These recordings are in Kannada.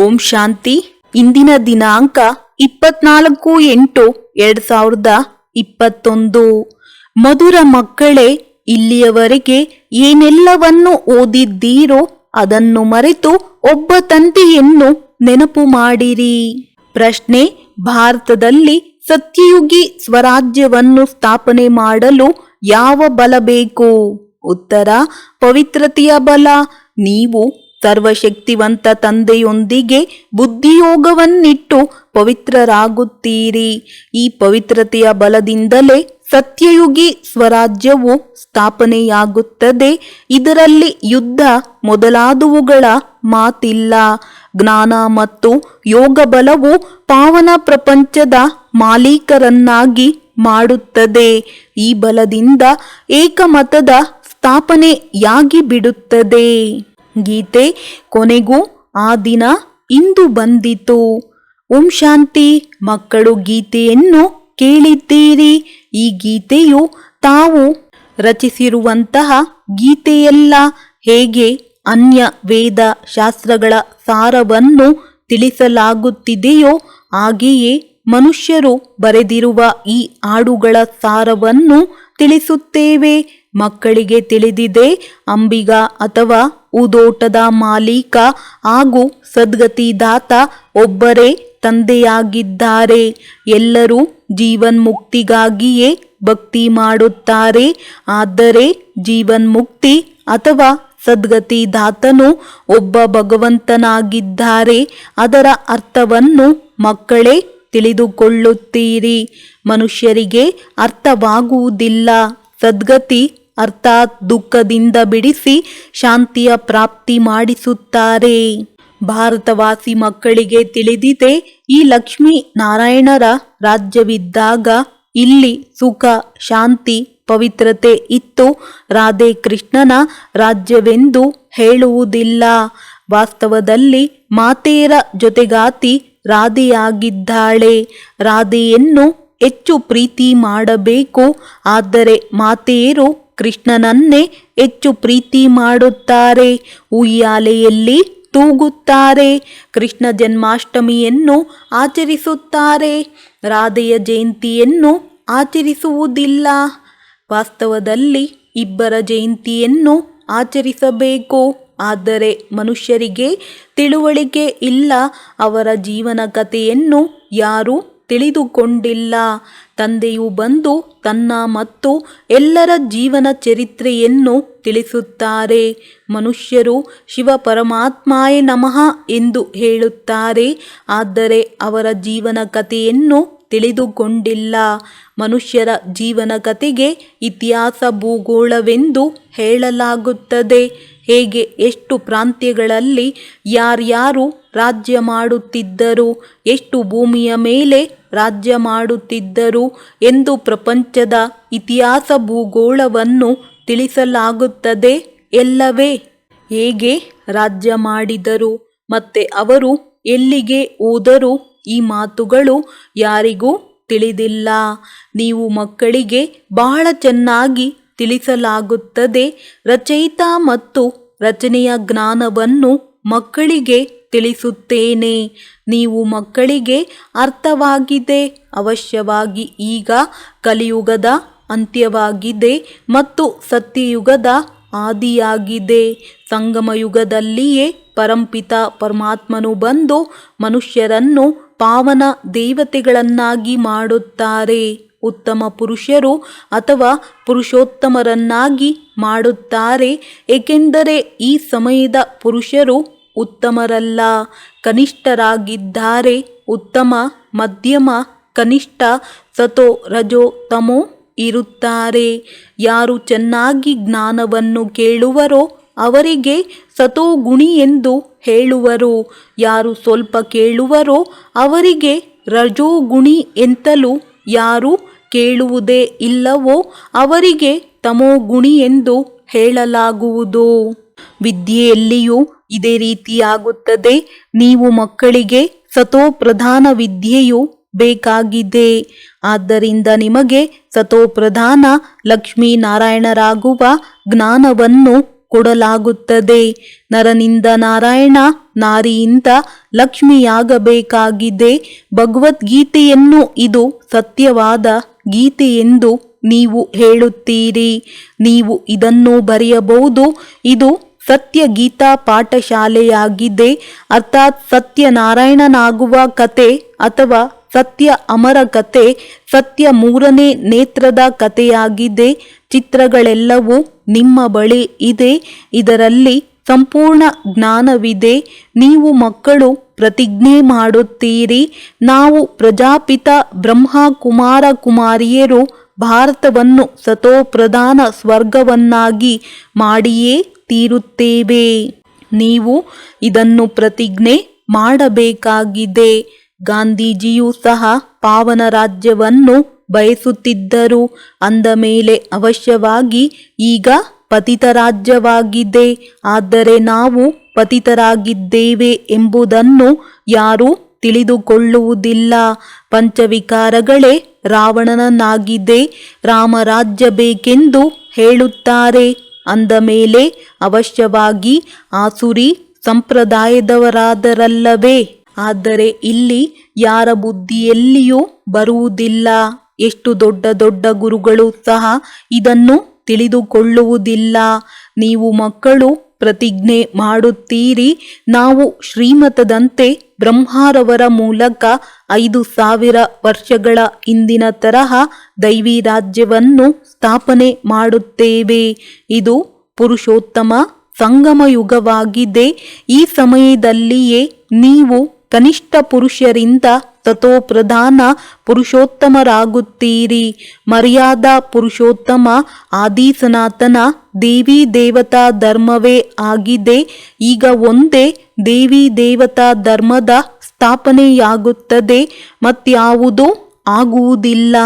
ಓಂ ಶಾಂತಿ. ಇಂದಿನ ದಿನಾಂಕ 24/8/2021. ಮಧುರ ಮಕ್ಕಳೇ, ಇಲ್ಲಿಯವರೆಗೆ ಏನೆಲ್ಲವನ್ನು ಓದಿದ್ದೀರೋ ಅದನ್ನು ಮರೆತು ಒಬ್ಬ ತಂದೆಯನ್ನು ನೆನಪು ಮಾಡಿರಿ. ಪ್ರಶ್ನೆ: ಭಾರತದಲ್ಲಿ ಸತ್ಯಯುಗಿ ಸ್ವರಾಜ್ಯವನ್ನು ಸ್ಥಾಪನೆ ಮಾಡಲು ಯಾವ ಬಲ ಬೇಕು? ಉತ್ತರ: ಪವಿತ್ರತೆಯ ಬಲ. ನೀವು ಸರ್ವಶಕ್ತಿವಂತ ತಂದೆಯೊಂದಿಗೆ ಬುದ್ಧಿಯೋಗವನ್ನಿಟ್ಟು ಪವಿತ್ರರಾಗುತ್ತೀರಿ. ಈ ಪವಿತ್ರತೆಯ ಬಲದಿಂದಲೇ ಸತ್ಯಯುಗಿ ಸ್ವರಾಜ್ಯವು ಸ್ಥಾಪನೆಯಾಗುತ್ತದೆ. ಇದರಲ್ಲಿ ಯುದ್ಧ ಮೊದಲಾದವುಗಳ ಮಾತಿಲ್ಲ. ಜ್ಞಾನ ಮತ್ತು ಯೋಗ ಬಲವು ಪಾವನ ಪ್ರಪಂಚದ ಮಾಲೀಕರನ್ನಾಗಿ ಮಾಡುತ್ತದೆ. ಈ ಬಲದಿಂದ ಏಕಮತದ ಸ್ಥಾಪನೆಯಾಗಿ ಬಿಡುತ್ತದೆ. ಗೀತೆ: ಕೊನೆಗೂ ಆ ದಿನ ಇಂದು ಬಂದಿತು. ಓಂ ಶಾಂತಿ. ಮಕ್ಕಳು, ಗೀತೆಯನ್ನು ಕೇಳಿದ್ದೀರಿ. ಈ ಗೀತೆಯು ತಾವು ರಚಿಸಿರುವಂತಹ ಗೀತೆಯಲ್ಲ. ಹೇಗೆ ಅನ್ಯ ವೇದ ಶಾಸ್ತ್ರಗಳ ಸಾರವನ್ನು ತಿಳಿಸಲಾಗುತ್ತಿದೆಯೋ ಹಾಗೆಯೇ ಮನುಷ್ಯರು ಬರೆದಿರುವ ಈ ಹಾಡುಗಳ ಸಾರವನ್ನು ತಿಳಿಸುತ್ತೇವೆ. ಮಕ್ಕಳಿಗೆ ತಿಳಿದಿದೆ, ಅಂಬಿಗ ಅಥವಾ ಉದೋಟದ ಮಾಲೀಕ ಹಾಗೂ ಸದ್ಗತಿದಾತ ಒಬ್ಬರೇ ತಂದೆಯಾಗಿದ್ದಾರೆ. ಎಲ್ಲರೂ ಜೀವನ್ಮುಕ್ತಿಗಾಗಿಯೇ ಭಕ್ತಿ ಮಾಡುತ್ತಾರೆ. ಆದರೆ ಜೀವನ್ಮುಕ್ತಿ ಅಥವಾ ಸದ್ಗತಿದಾತನು ಒಬ್ಬ ಭಗವಂತನಾಗಿದ್ದಾರೆ. ಅದರ ಅರ್ಥವನ್ನು ಮಕ್ಕಳೇ ತಿಳಿದುಕೊಳ್ಳುತ್ತೀರಿ. ಮನುಷ್ಯರಿಗೆ ಅರ್ಥವಾಗುವುದಿಲ್ಲ. ಸದ್ಗತಿ ಅರ್ಥಾತ್ ದುಃಖದಿಂದ ಬಿಡಿಸಿ ಶಾಂತಿಯ ಪ್ರಾಪ್ತಿ ಮಾಡಿಸುತ್ತಾರೆ. ಭಾರತವಾಸಿ ಮಕ್ಕಳಿಗೆ ತಿಳಿದಿದೆ, ಈ ಲಕ್ಷ್ಮೀ ನಾರಾಯಣರ ರಾಜ್ಯವಿದ್ದಾಗ ಇಲ್ಲಿ ಸುಖ, ಶಾಂತಿ, ಪವಿತ್ರತೆ ಇತ್ತು. ರಾಧೆ ಕೃಷ್ಣನ ರಾಜ್ಯವೆಂದು ಹೇಳುವುದಿಲ್ಲ. ವಾಸ್ತವದಲ್ಲಿ ಮಾತೆಯರ ಜೊತೆಗಾತಿ ರಾಧೆಯಾಗಿದ್ದಾಳೆ. ರಾಧೆಯನ್ನು ಹೆಚ್ಚು ಪ್ರೀತಿ ಮಾಡಬೇಕು. ಆದರೆ ಮಾತೆಯರು ಕೃಷ್ಣನನ್ನೇ ಹೆಚ್ಚು ಪ್ರೀತಿ ಮಾಡುತ್ತಾರೆ. ಉಯ್ಯಾಲೆಯಲ್ಲಿ ತೂಗುತ್ತಾರೆ. ಕೃಷ್ಣ ಜನ್ಮಾಷ್ಟಮಿಯನ್ನು ಆಚರಿಸುತ್ತಾರೆ. ರಾಧೆಯ ಜಯಂತಿಯನ್ನು ಆಚರಿಸುವುದಿಲ್ಲ. ವಾಸ್ತವದಲ್ಲಿ ಇಬ್ಬರ ಜಯಂತಿಯನ್ನು ಆಚರಿಸಬೇಕು. ಆದರೆ ಮನುಷ್ಯರಿಗೆ ತಿಳುವಳಿಕೆ ಇಲ್ಲ. ಅವರ ಜೀವನ ಕಥೆಯನ್ನು ಯಾರೂ ತಿಳಿದುಕೊಂಡಿಲ್ಲ. ತಂದೆಯು ಬಂದು ತನ್ನ ಮತ್ತು ಎಲ್ಲರ ಜೀವನ ಚರಿತ್ರೆಯನ್ನು ತಿಳಿಸುತ್ತಾರೆ. ಮನುಷ್ಯರು ಶಿವ ಪರಮಾತ್ಮಾಯ ನಮಃ ಎಂದು ಹೇಳುತ್ತಾರೆ. ಆದರೆ ಅವರ ಜೀವನ ಕಥೆಯನ್ನು ತಿಳಿದುಕೊಂಡಿಲ್ಲ. ಮನುಷ್ಯರ ಜೀವನ ಕಥೆಗೆ ಇತಿಹಾಸ ಭೂಗೋಳವೆಂದು ಹೇಳಲಾಗುತ್ತದೆ. ಹೇಗೆ ಎಷ್ಟು ಪ್ರಾಂತ್ಯಗಳಲ್ಲಿ ಯಾರ್ಯಾರು ರಾಜ್ಯ ಮಾಡುತ್ತಿದ್ದರು, ಎಷ್ಟು ಭೂಮಿಯ ಮೇಲೆ ರಾಜ್ಯ ಮಾಡುತ್ತಿದ್ದರು ಎಂದು ಪ್ರಪಂಚದ ಇತಿಹಾಸ ಭೂಗೋಳವನ್ನು ತಿಳಿಸಲಾಗುತ್ತದೆ ಎಲ್ಲವೇ. ಹೇಗೆ ರಾಜ್ಯ ಮಾಡಿದರು ಮತ್ತೆ ಅವರು ಎಲ್ಲಿಗೆ ಹೋದರು, ಈ ಮಾತುಗಳು ಯಾರಿಗೂ ತಿಳಿದಿಲ್ಲ. ನೀವು ಮಕ್ಕಳಿಗೆ ಬಹಳ ಚೆನ್ನಾಗಿ ತಿಳಿಸಲಾಗುತ್ತದೆ. ರಚಯಿತ ಮತ್ತು ರಚನೆಯ ಜ್ಞಾನವನ್ನು ಮಕ್ಕಳಿಗೆ ತಿಳಿಸುತ್ತೇನೆ. ನೀವು ಮಕ್ಕಳಿಗೆ ಅರ್ಥವಾಗಿದೆ. ಅವಶ್ಯವಾಗಿ ಈಗ ಕಲಿಯುಗದ ಅಂತ್ಯವಾಗಿದೆ ಮತ್ತು ಸತ್ಯಯುಗದ ಆದಿಯಾಗಿದೆ. ಸಂಗಮಯುಗದಲ್ಲಿಯೇ ಪರಂಪಿತ ಪರಮಾತ್ಮನು ಬಂದು ಮನುಷ್ಯರನ್ನು ಪಾವನ ದೇವತೆಗಳನ್ನಾಗಿ ಮಾಡುತ್ತಾರೆ. ಉತ್ತಮ ಪುರುಷರು ಅಥವಾ ಪುರುಷೋತ್ತಮರನ್ನಾಗಿ ಮಾಡುತ್ತಾರೆ. ಏಕೆಂದರೆ ಈ ಸಮಯದ ಪುರುಷರು ಉತ್ತಮರಲ್ಲ, ಕನಿಷ್ಠರಾಗಿದ್ದಾರೆ. ಉತ್ತಮ, ಮಧ್ಯಮ, ಕನಿಷ್ಠ, ಸತೋ, ರಜೋ, ತಮೋ ಇರುತ್ತಾರೆ. ಯಾರು ಚೆನ್ನಾಗಿ ಜ್ಞಾನವನ್ನು ಕೇಳುವರೋ ಅವರಿಗೆ ಸತೋಗುಣಿ ಎಂದು ಹೇಳುವರು. ಯಾರು ಸ್ವಲ್ಪ ಕೇಳುವರೋ ಅವರಿಗೆ ರಜೋಗುಣಿ ಎಂತಲೂ, ಯಾರು ಕೇಳುವುದೇ ಇಲ್ಲವೋ ಅವರಿಗೆ ತಮೋಗುಣಿ ಎಂದು ಹೇಳಲಾಗುವುದು. ವಿದ್ಯೆಯಲ್ಲಿಯೂ ಇದೇ ರೀತಿಯಾಗುತ್ತದೆ. ನೀವು ಮಕ್ಕಳಿಗೆ ಸತೋಪ್ರಧಾನ ವಿದ್ಯೆಯು ಬೇಕಾಗಿದೆ. ಆದ್ದರಿಂದ ನಿಮಗೆ ಸತೋಪ್ರಧಾನ ಲಕ್ಷ್ಮೀನಾರಾಯಣರಾಗುವ ಜ್ಞಾನವನ್ನು ಕೊಡಲಾಗುತ್ತದೆ. ನರನಿಂದ ನಾರಾಯಣ, ನಾರಿಯಿಂದ ಲಕ್ಷ್ಮಿಯಾಗಬೇಕಾಗಿದೆ. ಭಗವದ್ಗೀತೆಯನ್ನು ಇದು ಸತ್ಯವಾದ ಗೀತೆಯೆಂದು ನೀವು ಹೇಳುತ್ತೀರಿ. ನೀವು ಇದನ್ನು ಬರೆಯಬಹುದು. ಇದು ಸತ್ಯ ಗೀತಾ ಪಾಠಶಾಲೆಯಾಗಿದೆ. ಅರ್ಥಾತ್ ಸತ್ಯನಾರಾಯಣನಾಗುವ ಕತೆ ಅಥವಾ ಸತ್ಯ ಅಮರ ಕತೆ, ಸತ್ಯ ಮೂರನೇ ನೇತ್ರದ ಕಥೆಯಾಗಿದೆ. ಚಿತ್ರಗಳೆಲ್ಲವೂ ನಿಮ್ಮ ಬಳಿ ಇದೆ. ಇದರಲ್ಲಿ ಸಂಪೂರ್ಣ ಜ್ಞಾನವಿದೆ. ನೀವು ಮಕ್ಕಳು ಪ್ರತಿಜ್ಞೆ ಮಾಡುತ್ತೀರಿ, ನಾವು ಪ್ರಜಾಪಿತ ಬ್ರಹ್ಮ ಕುಮಾರ ಕುಮಾರಿಯರು ಭಾರತವನ್ನು ಸತೋಪ್ರಧಾನ ಸ್ವರ್ಗವನ್ನಾಗಿ ಮಾಡಿಯೇ ತೀರುತ್ತೇವೆ. ನೀವು ಇದನ್ನು ಪ್ರತಿಜ್ಞೆ ಮಾಡಬೇಕಾಗಿದೆ. ಗಾಂಧೀಜಿಯೂ ಸಹ ಪಾವನ ರಾಜ್ಯವನ್ನು ಬಯಸುತ್ತಿದ್ದರು. ಅಂದ ಮೇಲೆ ಅವಶ್ಯವಾಗಿ ಈಗ ಪತಿತ ರಾಜ್ಯವಾಗಿದೆ. ಆದರೆ ನಾವು ಪತಿತರಾಗಿದ್ದೇವೆ ಎಂಬುದನ್ನು ಯಾರೂ ತಿಳಿದುಕೊಳ್ಳುವುದಿಲ್ಲ. ಪಂಚವಿಕಾರಗಳೇ ರಾವಣನನ್ನಾಗಿದೆ. ರಾಮರಾಜ್ಯ ಬೇಕೆಂದು ಹೇಳುತ್ತಾರೆ. ಅಂದ ಮೇಲೆ ಅವಶ್ಯವಾಗಿ ಆಸುರಿ ಸಂಪ್ರದಾಯದವರಾದರಲ್ಲವೇ? ಆದರೆ ಇಲ್ಲಿ ಯಾರ ಬುದ್ಧಿಯಲ್ಲಿಯೂ ಬರುವುದಿಲ್ಲ. ಎಷ್ಟು ದೊಡ್ಡ ದೊಡ್ಡ ಗುರುಗಳು ಸಹ ಇದನ್ನು ತಿಳಿದುಕೊಳ್ಳುವುದಿಲ್ಲ. ನೀವು ಮಕ್ಕಳು ಪ್ರತಿಜ್ಞೆ ಮಾಡುತ್ತೀರಿ, ನಾವು ಶ್ರೀಮತದಂತೆ ಬ್ರಹ್ಮರವರ ಮೂಲಕ 5000 ವರ್ಷಗಳ ಹಿಂದಿನ ತರಹ ದೈವಿ ರಾಜ್ಯವನ್ನು ಸ್ಥಾಪನೆ ಮಾಡುತ್ತೇವೆ. ಇದು ಪುರುಷೋತ್ತಮ ಸಂಗಮ ಯುಗವಾಗಿದೆ. ಈ ಸಮಯದಲ್ಲಿಯೇ ನೀವು ಕನಿಷ್ಠ ಪುರುಷರಿಂದ ತಥೋಪ್ರಧಾನ ಪುರುಷೋತ್ತಮರಾಗುತ್ತೀರಿ. ಮರ್ಯಾದಾ ಪುರುಷೋತ್ತಮ ಆದಿ ಸನಾತನ ದೇವಿ ದೇವತಾ ಧರ್ಮವೇ ಆಗಿದೆ. ಈಗ ಒಂದೇ ದೇವಿ ದೇವತಾ ಧರ್ಮದ ಸ್ಥಾಪನೆಯಾಗುತ್ತದೆ, ಮತ್ಯಾವುದೂ ಆಗುವುದಿಲ್ಲ.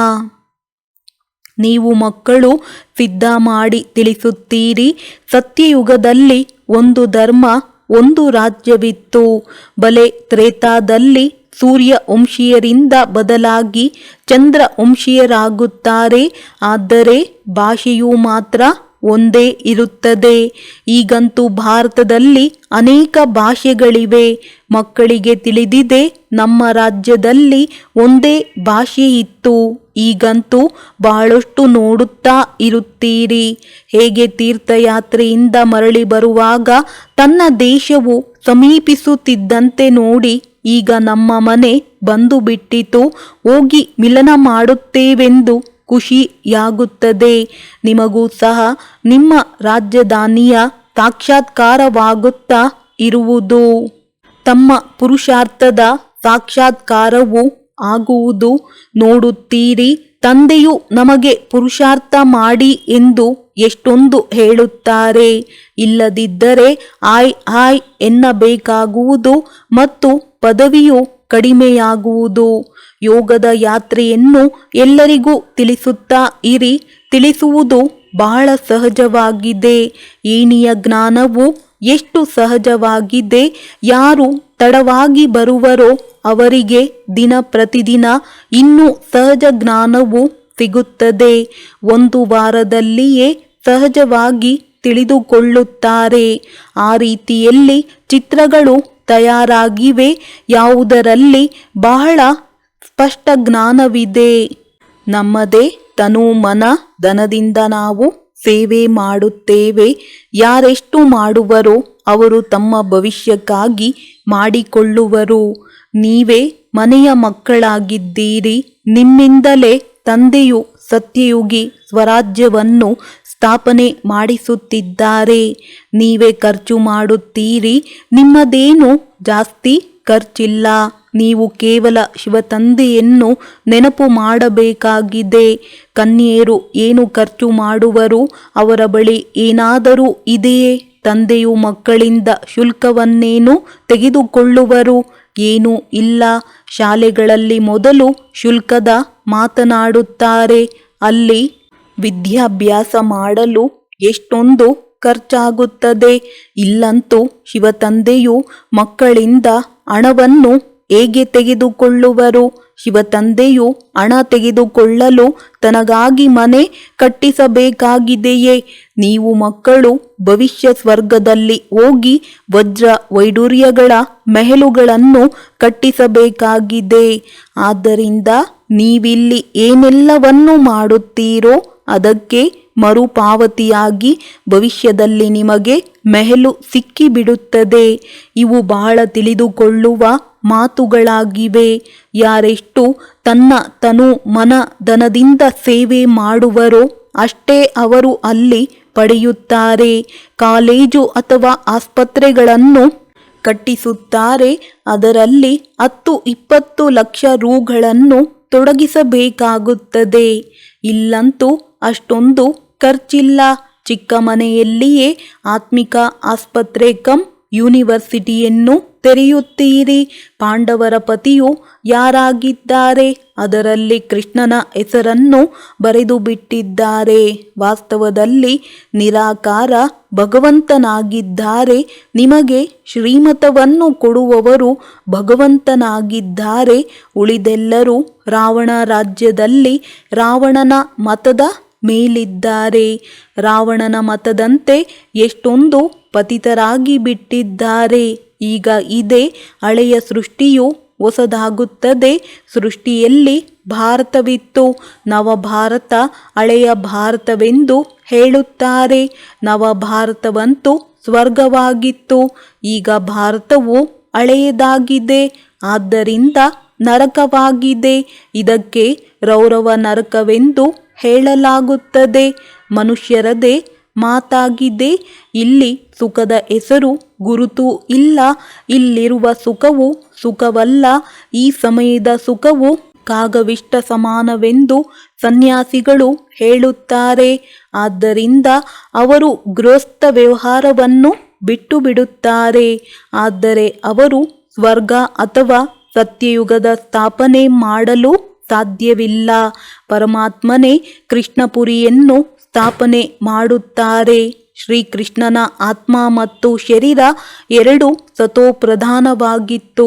ನೀವು ಮಕ್ಕಳು ಸಿದ್ಧ ಮಾಡಿ ತಿಳಿಸುತ್ತೀರಿ. ಸತ್ಯಯುಗದಲ್ಲಿ ಒಂದು ಧರ್ಮ, ಒಂದು ರಾಜ್ಯವಿತ್ತು. ಬಲೆ ತ್ರೇತಾದಲ್ಲಿ ಸೂರ್ಯ ವಂಶೀಯರಿಂದ ಬದಲಾಗಿ ಚಂದ್ರ ವಂಶೀಯರಾಗುತ್ತಾರೆ. ಆದರೆ ಭಾಷೆಯು ಮಾತ್ರ ಒಂದೇ ಇರುತ್ತದೆ. ಈಗಂತೂ ಭಾರತದಲ್ಲಿ ಅನೇಕ ಭಾಷೆಗಳಿವೆ. ಮಕ್ಕಳಿಗೆ ತಿಳಿದಿದೆ, ನಮ್ಮ ರಾಜ್ಯದಲ್ಲಿ ಒಂದೇ ಭಾಷೆ ಇತ್ತು. ಈಗಂತೂ ಬಹಳಷ್ಟು ನೋಡುತ್ತಾ ಇರುತ್ತೀರಿ. ಹೇಗೆ ತೀರ್ಥಯಾತ್ರೆಯಿಂದ ಮರಳಿ ಬರುವಾಗ ತನ್ನ ದೇಶವು ಸಮೀಪಿಸುತ್ತಿದ್ದಂತೆ ನೋಡಿ, ಈಗ ನಮ್ಮ ಮನೆ ಬಂದು ಬಿಟ್ಟಿತು, ಹೋಗಿ ಮಿಲನ ಮಾಡುತ್ತೇವೆಂದು ಖುಷಿಯಾಗುತ್ತದೆ. ನಿಮಗೂ ಸಹ ನಿಮ್ಮ ರಾಜಧಾನಿಯ ಸಾಕ್ಷಾತ್ಕಾರವಾಗುತ್ತಾ ಇರುವುದು. ತಮ್ಮ ಪುರುಷಾರ್ಥದ ಸಾಕ್ಷಾತ್ಕಾರವು ಆಗುವುದು ನೋಡುತ್ತೀರಿ. ತಂದೆಯು ನಮಗೆ ಪುರುಷಾರ್ಥ ಮಾಡಿ ಎಂದು ಎಷ್ಟೊಂದು ಹೇಳುತ್ತಾರೆ. ಇಲ್ಲದಿದ್ದರೆ ಆಯ್ ಆಯ್ ಎನ್ನಬೇಕಾಗುವುದು ಮತ್ತು ಪದವಿಯು ಕಡಿಮೆಯಾಗುವುದು. ಯೋಗದ ಯಾತ್ರೆಯನ್ನು ಎಲ್ಲರಿಗೂ ತಿಳಿಸುತ್ತಾ ಇರಿ. ತಿಳಿಸುವುದು ಬಹಳ ಸಹಜವಾಗಿದೆ. ಏಣಿಯ ಜ್ಞಾನವು ಎಷ್ಟು ಸಹಜವಾಗಿದೆ. ಯಾರು ತಡವಾಗಿ ಬರುವರೋ ಅವರಿಗೆ ದಿನ ಪ್ರತಿದಿನ ಇನ್ನೂ ಸಹಜ ಜ್ಞಾನವು ಸಿಗುತ್ತದೆ. ಒಂದು ವಾರದಲ್ಲಿಯೇ ಸಹಜವಾಗಿ ತಿಳಿದುಕೊಳ್ಳುತ್ತಾರೆ. ಆ ರೀತಿಯಲ್ಲಿ ಚಿತ್ರಗಳು ತಯಾರಾಗಿವೆ. ಯಾವುದರಲ್ಲಿ ಬಹಳ ಸ್ಪಷ್ಟ ಜ್ಞಾನವಿದೆ. ನಮ್ಮದೇ ತನು ಮನ ಧನದಿಂದ ನಾವು ಸೇವೆ ಮಾಡುತ್ತೇವೆ. ಯಾರೆಷ್ಟು ಮಾಡುವರೋ ಅವರು ತಮ್ಮ ಭವಿಷ್ಯಕ್ಕಾಗಿ ಮಾಡಿಕೊಳ್ಳುವರು. ನೀವೇ ಮನೆಯ ಮಕ್ಕಳಾಗಿದ್ದೀರಿ. ನಿಮ್ಮಿಂದಲೇ ತಂದೆಯು ಸತ್ಯಯುಗಿ ಸ್ವರಾಜ್ಯವನ್ನು ಸ್ಥಾಪನೆ ಮಾಡಿಸುತ್ತಿದ್ದಾರೆ. ನೀವೇ ಖರ್ಚು ಮಾಡುತ್ತೀರಿ. ನಿಮ್ಮದೇನು ಜಾಸ್ತಿ ಖರ್ಚಿಲ್ಲ. ನೀವು ಕೇವಲ ಶಿವತಂದೆಯನ್ನು ನೆನಪು ಮಾಡಬೇಕಾಗಿದೆ. ಕನ್ಯೆಯರು ಏನು ಖರ್ಚು ಮಾಡುವರು? ಅವರ ಬಳಿ ಏನಾದರೂ ಇದೆಯೇ? ತಂದೆಯು ಮಕ್ಕಳಿಂದ ಶುಲ್ಕವನ್ನೇನು ತೆಗೆದುಕೊಳ್ಳುವರು? ಏನೂ ಇಲ್ಲ. ಶಾಲೆಗಳಲ್ಲಿ ಮೊದಲು ಶುಲ್ಕದ ಮಾತನಾಡುತ್ತಾರೆ. ಅಲ್ಲಿ ವಿದ್ಯಾಭ್ಯಾಸ ಮಾಡಲು ಎಷ್ಟೊಂದು ಖರ್ಚಾಗುತ್ತದೆ. ಇಲ್ಲಂತೂ ಶಿವತಂದೆಯು ಮಕ್ಕಳಿಂದ ಹಣವನ್ನು ಹೇಗೆ ತೆಗೆದುಕೊಳ್ಳುವರು? ಶಿವತಂದೆಯು ಹಣ ತೆಗೆದುಕೊಳ್ಳಲು ತನಗಾಗಿ ಮನೆ ಕಟ್ಟಿಸಬೇಕಾಗಿದೆಯೇ? ನೀವು ಮಕ್ಕಳು ಭವಿಷ್ಯ ಸ್ವರ್ಗದಲ್ಲಿ ಹೋಗಿ ವಜ್ರ ವೈಡೂರ್ಯಗಳ ಮೆಹಲುಗಳನ್ನು ಕಟ್ಟಿಸಬೇಕಾಗಿದೆ. ಆದ್ದರಿಂದ ನೀವಿಲ್ಲಿ ಏನೆಲ್ಲವನ್ನು ಮಾಡುತ್ತೀರೋ ಅದಕ್ಕೆ ಮರುಪಾವತಿಯಾಗಿ ಭವಿಷ್ಯದಲ್ಲಿ ನಿಮಗೆ ಮೆಹಲು ಸಿಕ್ಕಿಬಿಡುತ್ತದೆ. ಇವು ಬಹಳ ತಿಳಿದುಕೊಳ್ಳುವ ಮಾತುಗಳಾಗಿವೆ. ಯಾರೆಷ್ಟು ತನ್ನ ತನು ಮನ ಧನದಿಂದ ಸೇವೆ ಮಾಡುವರೋ ಅಷ್ಟೇ ಅವರು ಅಲ್ಲಿ ಪಡೆಯುತ್ತಾರೆ. ಕಾಲೇಜು ಅಥವಾ ಆಸ್ಪತ್ರೆಗಳನ್ನು ಕಟ್ಟಿಸುತ್ತಾರೆ. ಅದರಲ್ಲಿ 10-20 ಲಕ್ಷ ರೂಗಳನ್ನು ತೊಡಗಿಸಬೇಕಾಗುತ್ತದೆ. ಇಲ್ಲಂತೂ ಅಷ್ಟೊಂದು ಖರ್ಚಿಲ್ಲ. ಚಿಕ್ಕ ಮನೆಯಲ್ಲಿಯೇ ಆತ್ಮಿಕ ಆಸ್ಪತ್ರೆ ಕಮ್ ಯೂನಿವರ್ಸಿಟಿಯನ್ನು ತೆರೆಯುತ್ತೀರಿ. ಪಾಂಡವರ ಪತಿಯು ಯಾರಾಗಿದ್ದಾರೆ? ಅದರಲ್ಲಿ ಕೃಷ್ಣನ ಹೆಸರನ್ನು ಬರೆದು ಬಿಟ್ಟಿದ್ದಾರೆ. ವಾಸ್ತವದಲ್ಲಿ ನಿರಾಕಾರ ಭಗವಂತನಾಗಿದ್ದಾರೆ. ನಿಮಗೆ ಶ್ರೀಮತವನ್ನು ಕೊಡುವವರು ಭಗವಂತನಾಗಿದ್ದಾರೆ. ಉಳಿದೆಲ್ಲರೂ ರಾವಣ ರಾಜ್ಯದಲ್ಲಿ ರಾವಣನ ಮತದ ಮೇಲಿದ್ದಾರೆ. ರಾವಣನ ಮತದಂತೆ ಎಷ್ಟೊಂದು ಪತಿತರಾಗಿ ಬಿಟ್ಟಿದ್ದಾರೆ. ಈಗ ಇದೇ ಹಳೆಯ ಸೃಷ್ಟಿಯು ಹೊಸದಾಗುತ್ತದೆ. ಸೃಷ್ಟಿಯಲ್ಲಿ ಭಾರತವಿತ್ತು. ನವಭಾರತ ಹಳೆಯ ಭಾರತವೆಂದು ಹೇಳುತ್ತಾರೆ. ನವಭಾರತವಂತೂ ಸ್ವರ್ಗವಾಗಿತ್ತು. ಈಗ ಭಾರತವು ಹಳೆಯದಾಗಿದೆ, ಆದ್ದರಿಂದ ನರಕವಾಗಿದೆ. ಇದಕ್ಕೆ ರೌರವ ನರಕವೆಂದು ಹೇಳಲಾಗುತ್ತದೆ. ಮನುಷ್ಯರದೇ ಮಾತಾಗಿದೆ. ಇಲ್ಲಿ ಸುಖದ ಹೆಸರು ಗುರುತು ಇಲ್ಲ. ಇಲ್ಲಿರುವ ಸುಖವು ಸುಖವಲ್ಲ. ಈ ಸಮಯದ ಸುಖವು ಕಾಗವಿಷ್ಟ ಸಮಾನವೆಂದು ಸನ್ಯಾಸಿಗಳು ಹೇಳುತ್ತಾರೆ. ಆದ್ದರಿಂದ ಅವರು ಗೃಹಸ್ಥ ವ್ಯವಹಾರವನ್ನು ಬಿಟ್ಟು ಬಿಡುತ್ತಾರೆ. ಆದರೆ ಅವರು ಸ್ವರ್ಗ ಅಥವಾ ಸತ್ಯಯುಗದ ಸ್ಥಾಪನೆ ಮಾಡಲು ಸಾಧ್ಯವಿಲ್ಲ. ಪರಮಾತ್ಮನೇ ಕೃಷ್ಣಪುರಿಯನ್ನು ಸ್ಥಾಪನೆ ಮಾಡುತ್ತಾರೆ. ಶ್ರೀಕೃಷ್ಣನ ಆತ್ಮ ಮತ್ತು ಶರೀರ ಎರಡೂ ಸತೋಪ್ರಧಾನವಾಗಿತ್ತು.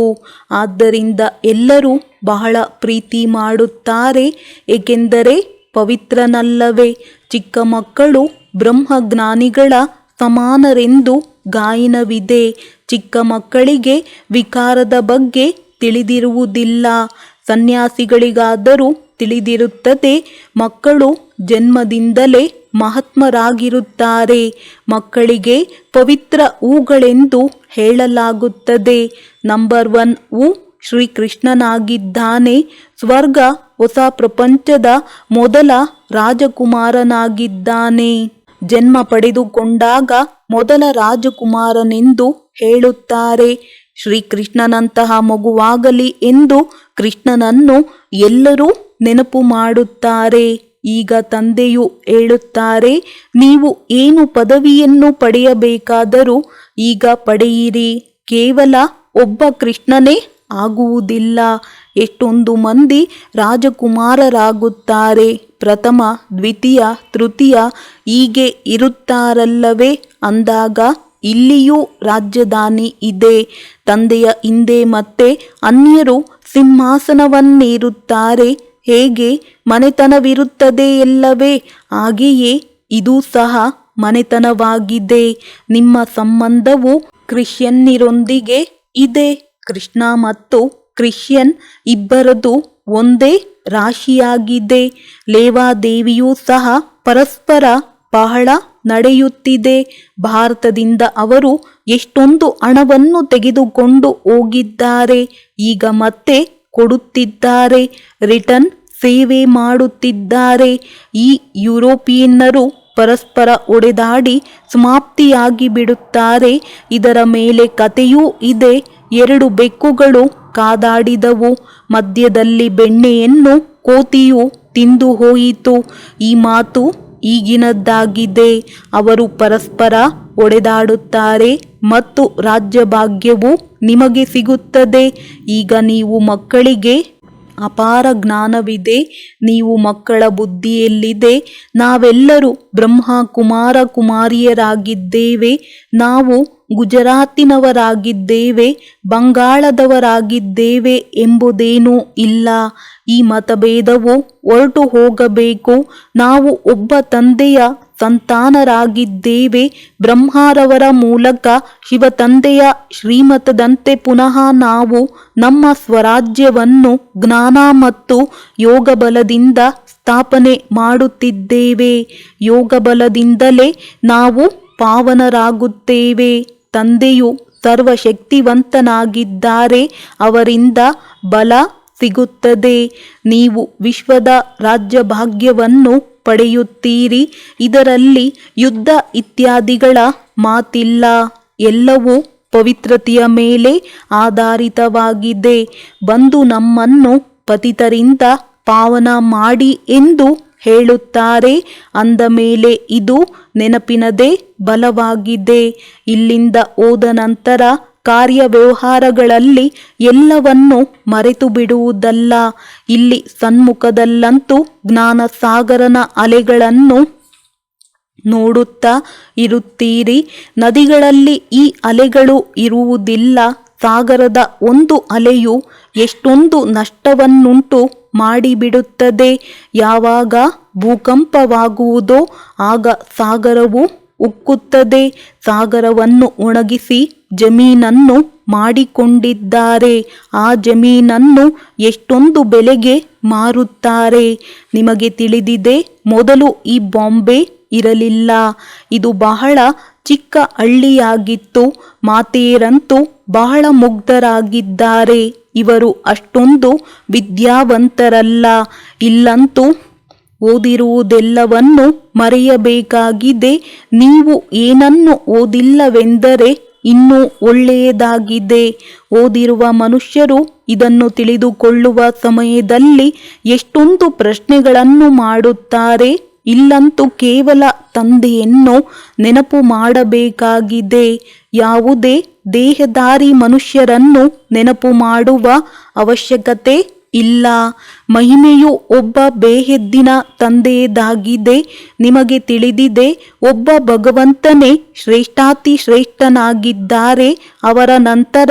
ಆದ್ದರಿಂದ ಎಲ್ಲರೂ ಬಹಳ ಪ್ರೀತಿ ಮಾಡುತ್ತಾರೆ, ಏಕೆಂದರೆ ಪವಿತ್ರನಲ್ಲವೇ? ಚಿಕ್ಕ ಮಕ್ಕಳು ಬ್ರಹ್ಮಜ್ಞಾನಿಗಳ ಸಮಾನರೆಂದು ಗಾಯನವಿದೆ. ಚಿಕ್ಕ ಮಕ್ಕಳಿಗೆ ವಿಕಾರದ ಬಗ್ಗೆ ತಿಳಿದಿರುವುದಿಲ್ಲ. ಸನ್ಯಾಸಿಗಳಿಗಾದರೂ ತಿಳಿದಿರುತ್ತದೆ. ಮಕ್ಕಳು ಜನ್ಮದಿಂದಲೇ ಮಹಾತ್ಮರಾಗಿರುತ್ತಾರೆ. ಮಕ್ಕಳಿಗೆ ಪವಿತ್ರ ಹೂಗಳೆಂದು ಹೇಳಲಾಗುತ್ತದೆ. ನಂಬರ್ 1 ಹೂ ಶ್ರೀಕೃಷ್ಣನಾಗಿದ್ದಾನೆ. ಸ್ವರ್ಗ ಹೊಸ ಪ್ರಪಂಚದ ಮೊದಲ ರಾಜಕುಮಾರನಾಗಿದ್ದಾನೆ. ಜನ್ಮ ಪಡೆದುಕೊಂಡಾಗ ಮೊದಲ ರಾಜಕುಮಾರನೆಂದು ಹೇಳುತ್ತಾರೆ. ಶ್ರೀಕೃಷ್ಣನಂತಹ ಮಗುವಾಗಲಿ ಎಂದು ಕೃಷ್ಣನನ್ನು ಎಲ್ಲರೂ ನೆನಪು ಮಾಡುತ್ತಾರೆ. ಈಗ ತಂದೆಯು ಹೇಳುತ್ತಾರೆ, ನೀವು ಏನು ಪದವಿಯನ್ನು ಪಡೆಯಬೇಕಾದರೂ ಈಗ ಪಡೆಯಿರಿ. ಕೇವಲ ಒಬ್ಬ ಕೃಷ್ಣನೇ ಆಗುವುದಿಲ್ಲ. ಎಷ್ಟೊಂದು ಮಂದಿ ರಾಜಕುಮಾರರಾಗುತ್ತಾರೆ. ಪ್ರಥಮ, ದ್ವಿತೀಯ, ತೃತೀಯ ಹೀಗೆ ಇರುತ್ತಾರಲ್ಲವೇ? ಅಂದಾಗ ಇಲ್ಲಿಯೂ ರಾಜಧಾನಿ ಇದೆ. ತಂದೆಯ ಹಿಂದೆ ಮತ್ತೆ ಅನ್ಯರು ಸಿಂಹಾಸನವನ್ನೇರುತ್ತಾರೆ. ಹೇಗೆ ಮನೆತನವಿರುತ್ತದೆಯಲ್ಲವೇ? ಹಾಗೆಯೇ ಇದು ಸಹ ಮನೆತನವಾಗಿದೆ. ನಿಮ್ಮ ಸಂಬಂಧವು ಕ್ರಿಶ್ಚಿಯನ್ನರೊಂದಿಗೆ ಇದೆ. ಕೃಷ್ಣ ಮತ್ತು ಕ್ರಿಶ್ಚಿಯನ್ ಇಬ್ಬರದು ಒಂದೇ ರಾಶಿಯಾಗಿದೆ. ಲೇವಾದೇವಿಯೂ ಸಹ ಪರಸ್ಪರ ಬಹಳ ನಡೆಯುತ್ತಿದೆ. ಭಾರತದಿಂದ ಅವರು ಎಷ್ಟೊಂದು ಹಣವನ್ನು ತೆಗೆದುಕೊಂಡು ಹೋಗಿದ್ದಾರೆ. ಈಗ ಮತ್ತೆ ಕೊಡುತ್ತಿದ್ದಾರೆ. ರಿಟರ್ನ್ ಸೇವೆ ಮಾಡುತ್ತಿದ್ದಾರೆ. ಈ ಯುರೋಪಿಯನ್ನರು ಪರಸ್ಪರ ಒಡೆದಾಡಿ ಸಮಾಪ್ತಿಯಾಗಿ ಬಿಡುತ್ತಾರೆ. ಇದರ ಮೇಲೆ ಕಥೆಯೂ ಇದೆ. 2 ಬೆಕ್ಕುಗಳು ಕಾದಾಡಿದವು. ಮಧ್ಯದಲ್ಲಿ ಬೆಣ್ಣೆಯನ್ನು ಕೋತಿಯು ತಿಂದು ಹೋಯಿತು. ಈ ಮಾತು ಈಗಿನದ್ದಾಗಿದೆ. ಅವರು ಪರಸ್ಪರ ಒಡೆದಾಡುತ್ತಾರೆ ಮತ್ತು ರಾಜ್ಯಭಾಗ್ಯವು ನಿಮಗೆ ಸಿಗುತ್ತದೆ. ಈಗ ನೀವು ಮಕ್ಕಳಿಗೆ ಅಪಾರ ಜ್ಞಾನವಿದೆ. ನೀವು ಮಕ್ಕಳ ಬುದ್ಧಿಯಲ್ಲಿದೆ. ನಾವೆಲ್ಲರೂ ಬ್ರಹ್ಮ ಕುಮಾರ ಕುಮಾರಿಯರಾಗಿದ್ದೇವೆ. ನಾವು ಗುಜರಾತಿನವರಾಗಿದ್ದೇವೆ, ಬಂಗಾಳದವರಾಗಿದ್ದೇವೆ ಎಂಬುದೇನೂ ಇಲ್ಲ. ಈ ಮತಭೇದವು ಹೊರಟು ಹೋಗಬೇಕು. ನಾವು ಒಬ್ಬ ತಂದೆಯ ಸಂತಾನರಾಗಿದ್ದೇವೆ. ಬ್ರಹ್ಮರವರ ಮೂಲಕ ಶಿವತಂದೆಯ ಶ್ರೀಮತದಂತೆ ಪುನಃ ನಾವು ನಮ್ಮ ಸ್ವರಾಜ್ಯವನ್ನು ಜ್ಞಾನ ಮತ್ತು ಯೋಗ ಬಲದಿಂದ ಸ್ಥಾಪನೆ ಮಾಡುತ್ತಿದ್ದೇವೆ. ಯೋಗ ಬಲದಿಂದಲೇ ನಾವು ಪಾವನರಾಗುತ್ತೇವೆ. ತಂದೆಯು ಸರ್ವಶಕ್ತಿವಂತನಾಗಿದ್ದಾರೆ. ಅವರಿಂದ ಬಲ ಸಿಗುತ್ತದೆ. ನೀವು ವಿಶ್ವದ ರಾಜ್ಯಭಾಗ್ಯವನ್ನು ಪಡೆಯುತ್ತೀರಿ. ಇದರಲ್ಲಿ ಯುದ್ಧ ಇತ್ಯಾದಿಗಳ ಮಾತಿಲ್ಲ. ಎಲ್ಲವೂ ಪವಿತ್ರತೆಯ ಮೇಲೆ ಆಧಾರಿತವಾಗಿದೆ. ಬಂದು ನಮ್ಮನ್ನು ಪತಿತರಿಂದ ಪಾವನ ಮಾಡಿ ಎಂದು ಹೇಳುತ್ತಾರೆ. ಅಂದ ಮೇಲೆ ಇದು ನೆನಪಿನದೇ ಬಲವಾಗಿದೆ. ಇಲ್ಲಿಂದ ಹೋದ ನಂತರ ಕಾರ್ಯವ್ಯವಹಾರಗಳಲ್ಲಿ ಎಲ್ಲವನ್ನು ಮರೆತು ಬಿಡುವುದಲ್ಲ. ಇಲ್ಲಿ ಸನ್ಮುಖದಲ್ಲಂತೂ ಜ್ಞಾನಸಾಗರನ ಅಲೆಗಳನ್ನು ನೋಡುತ್ತಾ ಇರುತ್ತೀರಿ. ನದಿಗಳಲ್ಲಿ ಈ ಅಲೆಗಳು ಇರುವುದಿಲ್ಲ. ಸಾಗರದ ಒಂದು ಅಲೆಯು ಎಷ್ಟೊಂದು ನಷ್ಟವನ್ನುಂಟು ಮಾಡಿಬಿಡುತ್ತದೆ. ಯಾವಾಗ ಭೂಕಂಪವಾಗುವುದೋ ಆಗ ಸಾಗರವು ಉಕ್ಕುತ್ತದೆ. ಸಾಗರವನ್ನು ಒಣಗಿಸಿ ಜಮೀನನ್ನು ಮಾಡಿಕೊಂಡಿದ್ದಾರೆ. ಆ ಜಮೀನನ್ನು ಎಷ್ಟೊಂದು ಬೆಲೆಗೆ ಮಾರುತ್ತಾರೆ. ನಿಮಗೆ ತಿಳಿದಿದೆ, ಮೊದಲು ಈ ಬಾಂಬೆ ಇರಲಿಲ್ಲ. ಇದು ಬಹಳ ಚಿಕ್ಕ ಹಳ್ಳಿಯಾಗಿತ್ತು. ಮಾತೆಯರಂತೂ ಬಹಳ ಮುಗ್ಧರಾಗಿದ್ದಾರೆ. ಇವರು ಅಷ್ಟೊಂದು ವಿದ್ಯಾವಂತರಲ್ಲ. ಇಲ್ಲಂತೂ ಓದಿರುವುದೆಲ್ಲವನ್ನು ಮರೆಯಬೇಕಾಗಿದೆ. ನೀವು ಏನನ್ನು ಓದಿಲ್ಲವೆಂದರೆ ಇನ್ನೂ ಒಳ್ಳೆಯದಾಗಿದೆ. ಓದಿರುವ ಮನುಷ್ಯರು ಇದನ್ನು ತಿಳಿದುಕೊಳ್ಳುವ ಸಮಯದಲ್ಲಿ ಎಷ್ಟೊಂದು ಪ್ರಶ್ನೆಗಳನ್ನು ಮಾಡುತ್ತಾರೆ. ಇಲ್ಲಂತೂ ಕೇವಲ ತಂದೆಯನ್ನು ನೆನಪು ಮಾಡಬೇಕಾಗಿದೆ. ಯಾವುದೇ ದೇಹಧಾರಿ ಮನುಷ್ಯರನ್ನು ನೆನಪು ಮಾಡುವ ಅವಶ್ಯಕತೆ ಇಲ್ಲ. ಮಹಿಮೆಯು ಒಬ್ಬ ಬೇಹದ್ದಿನ ತಂದೆಯದಾಗಿದೆ. ನಿಮಗೆ ತಿಳಿದಿದೆ, ಒಬ್ಬ ಭಗವಂತನೇ ಶ್ರೇಷ್ಠಾತಿ ಶ್ರೇಷ್ಠನಾಗಿದ್ದಾರೆ. ಅವರ ನಂತರ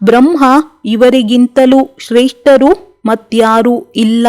ಬ್ರಹ್ಮ. ಇವರಿಗಿಂತಲೂ ಶ್ರೇಷ್ಠರು ಮತ್ಯಾರೂ ಇಲ್ಲ.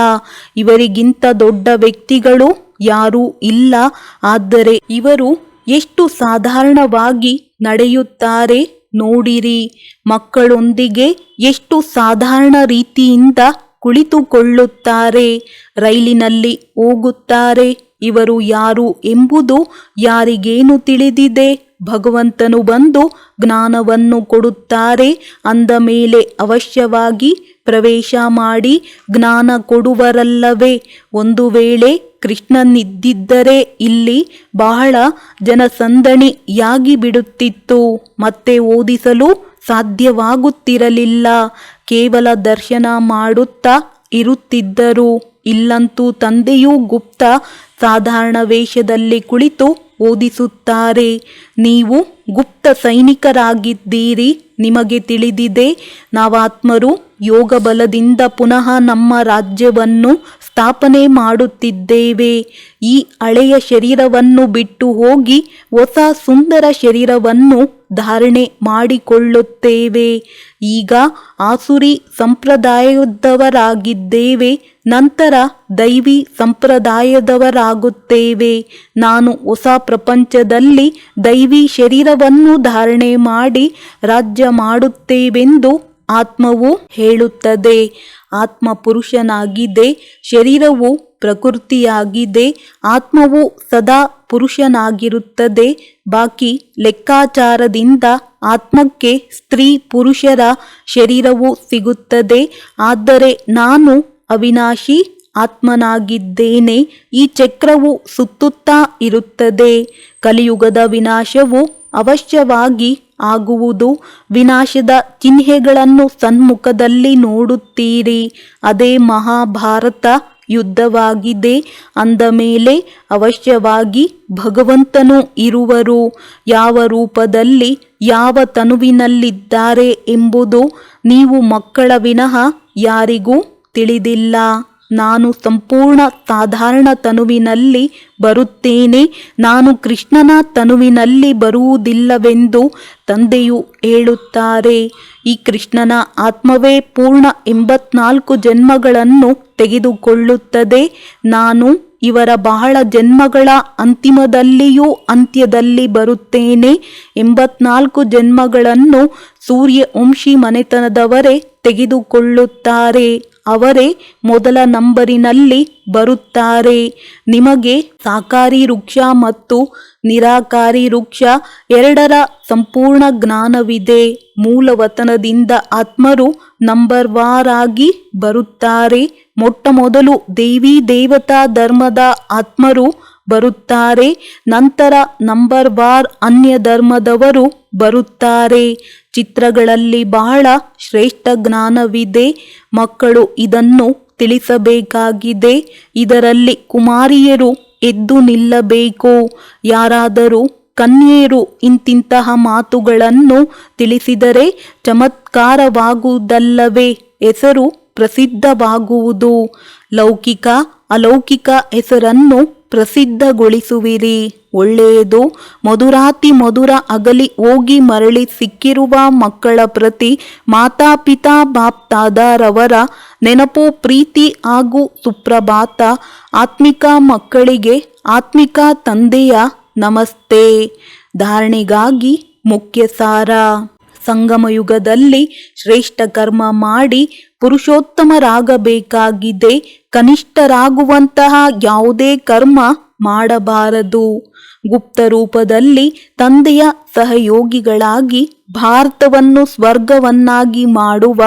ಇವರಿಗಿಂತ ದೊಡ್ಡ ವ್ಯಕ್ತಿಗಳು ಯಾರೂ ಇಲ್ಲ. ಆದರೆ ಇವರು ಎಷ್ಟು ಸಾಧಾರಣವಾಗಿ ನಡೆಯುತ್ತಾರೆ ನೋಡಿರಿ. ಮಕ್ಕಳೊಂದಿಗೆ ಎಷ್ಟು ಸಾಧಾರಣ ರೀತಿಯಿಂದ ಕುಳಿತುಕೊಳ್ಳುತ್ತಾರೆ. ರೈಲಿನಲ್ಲಿ ಹೋಗುತ್ತಾರೆ. ಇವರು ಯಾರು ಎಂಬುದು ಯಾರಿಗೇನು ತಿಳಿದಿದೆ? ಭಗವಂತನು ಬಂದು ಜ್ಞಾನವನ್ನು ಕೊಡುತ್ತಾರೆ. ಅಂದ ಮೇಲೆ ಅವಶ್ಯವಾಗಿ ಪ್ರವೇಶ ಮಾಡಿ ಜ್ಞಾನ ಕೊಡುವರಲ್ಲವೇ? ಒಂದು ವೇಳೆ ಕೃಷ್ಣನಿದ್ದಿದ್ದರೆ ಇಲ್ಲಿ ಬಹಳ ಜನಸಂದಣಿಯಾಗಿ ಬಿಡುತ್ತಿತ್ತು. ಮತ್ತೆ ಓದಿಸಲು ಸಾಧ್ಯವಾಗುತ್ತಿರಲಿಲ್ಲ. ಕೇವಲ ದರ್ಶನ ಮಾಡುತ್ತಾ ಇರುತ್ತಿದ್ದರು. ಇಲ್ಲಂತೂ ತಂದೆಯೂ ಗುಪ್ತ ಸಾಧಾರಣ ವೇಷದಲ್ಲಿ ಕುಳಿತು ಓದಿಸುತ್ತಾರೆ. ನೀವು ಗುಪ್ತ ಸೈನಿಕರಾಗಿದ್ದೀರಿ. ನಿಮಗೆ ತಿಳಿದಿದೆ, ನಾವಾತ್ಮರು ಯೋಗ ಬಲದಿಂದ ಪುನಃ ನಮ್ಮ ರಾಜ್ಯವನ್ನು ಸ್ಥಾಪನೆ ಮಾಡುತ್ತಿದ್ದೇವೆ. ಈ ಹಳೆಯ ಶರೀರವನ್ನು ಬಿಟ್ಟು ಹೋಗಿ ಹೊಸ ಸುಂದರ ಶರೀರವನ್ನು ಧಾರಣೆ ಮಾಡಿಕೊಳ್ಳುತ್ತೇವೆ. ಈಗ ಆಸುರಿ ಸಂಪ್ರದಾಯದವರಾಗಿದ್ದೇವೆ. ನಂತರ ದೈವಿ ಸಂಪ್ರದಾಯದವರಾಗುತ್ತೇವೆ. ನಾನು ಹೊಸ ಪ್ರಪಂಚದಲ್ಲಿ ದೈವಿ ಶರೀರವನ್ನು ಧಾರಣೆ ಮಾಡಿ ರಾಜ್ಯ ಮಾಡುತ್ತೇವೆಂದು ಆತ್ಮವು ಹೇಳುತ್ತದೆ. ಆತ್ಮ ಪುರುಷನಾಗಿದೆ, ಶರೀರವು ಪ್ರಕೃತಿಯಾಗಿದೆ. ಆತ್ಮವು ಸದಾ ಪುರುಷನಾಗಿರುತ್ತದೆ. ಬಾಕಿ ಲೆಕ್ಕಾಚಾರದಿಂದ ಆತ್ಮಕ್ಕೆ ಸ್ತ್ರೀ ಪುರುಷರ ಶರೀರವು ಸಿಗುತ್ತದೆ. ಆದರೆ ನಾನು ಅವಿನಾಶಿ ಆತ್ಮನಾಗಿದ್ದೇನೆ. ಈ ಚಕ್ರವು ಸುತ್ತುತ್ತಾ ಇರುತ್ತದೆ. ಕಲಿಯುಗದ ವಿನಾಶವು ಅವಶ್ಯವಾಗಿ ಆಗುವುದು. ವಿನಾಶದ ಚಿಹ್ನೆಗಳನ್ನು ಸನ್ಮುಖದಲ್ಲಿ ನೋಡುತ್ತೀರಿ. ಅದೇ ಮಹಾಭಾರತ ಯುದ್ಧವಾಗಿದೆ. ಅಂದ ಮೇಲೆ ಅವಶ್ಯವಾಗಿ ಭಗವಂತನು ಇರುವರು. ಯಾವ ರೂಪದಲ್ಲಿ ಯಾವ ತನುವಿನಲ್ಲಿದ್ದಾರೆ ಎಂಬುದು ನೀವು ಮಕ್ಕಳ ವಿನಃ ಯಾರಿಗೂ ತಿಳಿದಿಲ್ಲ. ನಾನು ಸಂಪೂರ್ಣ ಸಾಧಾರಣ ತನುವಿನಲ್ಲಿ ಬರುತ್ತೇನೆ, ನಾನು ಕೃಷ್ಣನ ತನುವಿನಲ್ಲಿ ಬರುವುದಿಲ್ಲವೆಂದು ತಂದೆಯು ಹೇಳುತ್ತಾರೆ. ಈ ಕೃಷ್ಣನ ಆತ್ಮವೇ ಪೂರ್ಣ 84 ಜನ್ಮಗಳನ್ನು ತೆಗೆದುಕೊಳ್ಳುತ್ತದೆ. ನಾನು ಇವರ ಬಹಳ ಜನ್ಮಗಳ ಅಂತಿಮದಲ್ಲಿಯೂ ಅಂತ್ಯದಲ್ಲಿ ಬರುತ್ತೇನೆ. 84 ಜನ್ಮಗಳನ್ನು ಸೂರ್ಯವಂಶಿ ಮನೆತನದವರೇ ತೆಗೆದುಕೊಳ್ಳುತ್ತಾರೆ. ಅವರೇ ಮೊದಲ ನಂಬರಿನಲ್ಲಿ ಬರುತ್ತಾರೆ. ನಿಮಗೆ ಸಾಕಾರಿ ವೃಕ್ಷ ಮತ್ತು ನಿರಾಕಾರಿ ವೃಕ್ಷ ಎರಡರ ಸಂಪೂರ್ಣ ಜ್ಞಾನವಿದೆ. ಮೂಲವತನದಿಂದ ಆತ್ಮರು ನಂಬರ್ ವಾರಾಗಿ ಬರುತ್ತಾರೆ. ಮೊಟ್ಟ ಮೊದಲು ದೇವಿ ದೇವತಾ ಧರ್ಮದ ಆತ್ಮರು ಬರುತ್ತಾರೆ. ನಂತರ ನಂಬರ್ ವಾರ್ ಅನ್ಯ ಧರ್ಮದವರು ಬರುತ್ತಾರೆ. ಚಿತ್ರಗಳಲ್ಲಿ ಬಹಳ ಶ್ರೇಷ್ಠ ಜ್ಞಾನವಿದೆ. ಮಕ್ಕಳು ಇದನ್ನು ತಿಳಿಸಬೇಕಾಗಿದೆ. ಇದರಲ್ಲಿ ಕುಮಾರಿಯರು ಎದ್ದು ನಿಲ್ಲಬೇಕು. ಯಾರಾದರೂ ಕನ್ಯೆಯರು ಇಂತಿಂತಹ ಮಾತುಗಳನ್ನು ತಿಳಿಸಿದರೆ ಚಮತ್ಕಾರವಾಗುವುದಲ್ಲವೇ, ಹೆಸರು ಪ್ರಸಿದ್ಧವಾಗುವುದು. ಲೌಕಿಕ ಅಲೌಕಿಕ ಹೆಸರನ್ನು ಪ್ರಸಿದ್ಧಗೊಳಿಸುವಿರಿ. ಒಳ್ಳೆಯದು. ಮಧುರಾತಿ ಮಧುರ ಅಗಲಿ ಹೋಗಿ ಮರಳಿ ಸಿಕ್ಕಿರುವ ಮಕ್ಕಳ ಪ್ರತಿ ಮಾತಾಪಿತಾ ಬಾಪ್ತಾದರವರ ನೆನಪು, ಪ್ರೀತಿ ಹಾಗೂ ಸುಪ್ರಭಾತ. ಆತ್ಮಿಕ ಮಕ್ಕಳಿಗೆ ಆತ್ಮಿಕ ತಂದೆಯ ನಮಸ್ತೆ. ಧಾರಣೆಗಾಗಿ ಮುಖ್ಯ ಸಾರ. ಸಂಗಮಯುಗದಲ್ಲಿ ಶ್ರೇಷ್ಠ ಕರ್ಮ ಮಾಡಿ ಪುರುಷೋತ್ತಮರಾಗಬೇಕಾಗಿದೆ. ಕನಿಷ್ಠರಾಗುವಂತಹ ಯಾವುದೇ ಕರ್ಮ ಮಾಡಬಾರದು. ಗುಪ್ತ ರೂಪದಲ್ಲಿ ತಂದೆಯ ಸಹಯೋಗಿಗಳಾಗಿ ಭಾರತವನ್ನು ಸ್ವರ್ಗವನ್ನಾಗಿ ಮಾಡುವ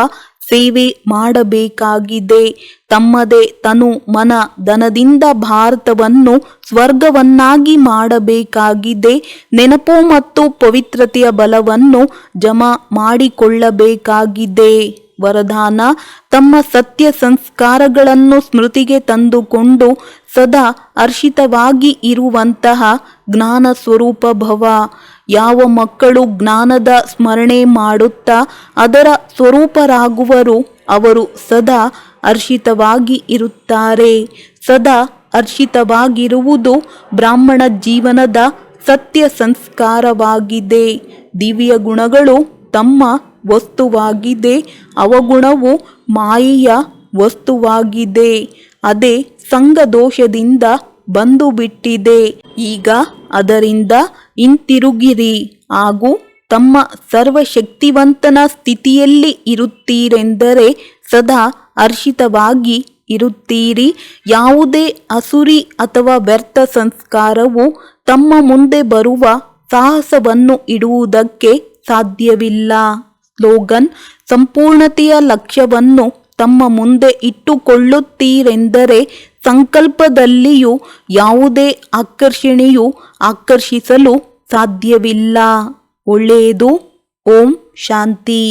ಸೇವೆ ಮಾಡಬೇಕಾಗಿದೆ. ತಮ್ಮದೇ ತನು ಮನ ಧನದಿಂದ ಭಾರತವನ್ನು ಸ್ವರ್ಗವನ್ನಾಗಿ ಮಾಡಬೇಕಾಗಿದೆ. ನೆನಪು ಮತ್ತು ಪವಿತ್ರತೆಯ ಬಲವನ್ನು ಜಮಾ ಮಾಡಿಕೊಳ್ಳಬೇಕಾಗಿದೆ. ವರದಾನ: ತಮ್ಮ ಸತ್ಯ ಸಂಸ್ಕಾರಗಳನ್ನು ಸ್ಮೃತಿಗೆ ತಂದುಕೊಂಡು ಸದಾ ಹರ್ಷಿತವಾಗಿ ಇರುವಂತಹ ಜ್ಞಾನ ಸ್ವರೂಪ ಭವ. ಯಾವ ಮಕ್ಕಳು ಜ್ಞಾನದ ಸ್ಮರಣೆ ಮಾಡುತ್ತಾ ಅದರ ಸ್ವರೂಪರಾಗುವರು ಅವರು ಸದಾ ಹರ್ಷಿತವಾಗಿ ಇರುತ್ತಾರೆ. ಸದಾ ಹರ್ಷಿತವಾಗಿರುವುದು ಬ್ರಾಹ್ಮಣ ಜೀವನದ ಸತ್ಯ ಸಂಸ್ಕಾರವಾಗಿದೆ. ದಿವ್ಯ ಗುಣಗಳು ತಮ್ಮ ವಸ್ತುವಾಗಿದೆ. ಅವಗುಣವು ಮಾಯೆಯ ವಸ್ತುವಾಗಿದೆ. ಅದೇ ಸಂಘದೋಷದಿಂದ ಬಂದು ಬಿಟ್ಟಿದೆ. ಈಗ ಅದರಿಂದ ಹಿಂತಿರುಗಿರಿ ಹಾಗೂ ತಮ್ಮ ಸರ್ವಶಕ್ತಿವಂತನ ಸ್ಥಿತಿಯಲ್ಲಿ ಇರುತ್ತೀರೆಂದರೆ ಸದಾ ಹರ್ಷಿತವಾಗಿ ಇರುತ್ತೀರಿ. ಯಾವುದೇ ಅಸುರಿ ಅಥವಾ ವ್ಯರ್ಥ ಸಂಸ್ಕಾರವು ತಮ್ಮ ಮುಂದೆ ಬರುವ ಸಾಹಸವನ್ನು ಇಡುವುದಕ್ಕೆ ಸಾಧ್ಯವಿಲ್ಲ. ಸ್ಲೋಗನ್: ಸಂಪೂರ್ಣತೆಯ ಲಕ್ಷ್ಯವನ್ನು ತಮ್ಮ ಮುಂದೆ ಇಟ್ಟುಕೊಳ್ಳುತ್ತೀರೆಂದರೆ ಸಂಕಲ್ಪದಲ್ಲಿಯೂ ಯಾವುದೇ ಆಕರ್ಷಣೆಯು ಆಕರ್ಷಿಸಲು ಸಾಧ್ಯವಿಲ್ಲ. ಒಳ್ಳೆಯದು. ಓಂ ಶಾಂತಿ.